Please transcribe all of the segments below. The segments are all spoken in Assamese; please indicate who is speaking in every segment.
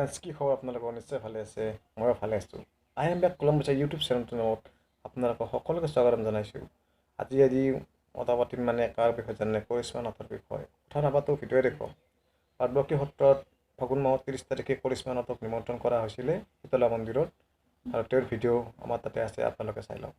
Speaker 1: ফ্ৰেণ্ডছ কি খবৰ আপোনালোকৰ নিশ্চয় ভালে আছে ময়ো ভালে আছোঁ আই এম বেক কলম্বছ ইউটিউব চেনেলটোৰ নামত আপোনালোকক সকলোকে স্বাগতম জনাইছোঁ আজি কথা পাতিম মানে কাৰ বিষয়ে জানে কৰিশ্মা নাথৰ বিষয়ে কথা নাপাতো ভিডিঅ'ই দেখুৱাম পাৰ্বতী সত্ৰত ফাগুন মাহৰ 30 তাৰিখে কৰিশ্মা নাথক নিমন্ত্ৰণ কৰা হৈছিলে শীতলা মন্দিৰত আৰু তেওঁৰ ভিডিঅ' আমাৰ তাতে আছে আপোনালোকে চাই লওক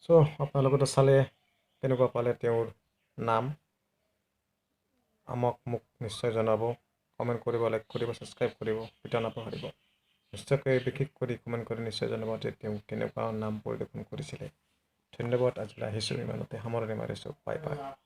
Speaker 1: So, আপোনালোকে চালে কেনেকুৱা পালে তেওঁৰ নাম মোক নিশ্চয় জনাব কমেণ্ট কৰিব লাইক কৰিব ছাবস্ক্ৰাইব কৰিব ভিডিঅ' নাপাহৰিব নিশ্চয়কৈ বিশেষ কৰি কমেণ্ট কৰি নিশ্চয় জনাব যে তেওঁ কেনেকুৱা নাম পৰিদৰ্শন কৰিছিলে ধন্যবাদ আজিলৈ আহিছোঁ ইমানতে সামৰণি মাৰিছোঁ বাই বাই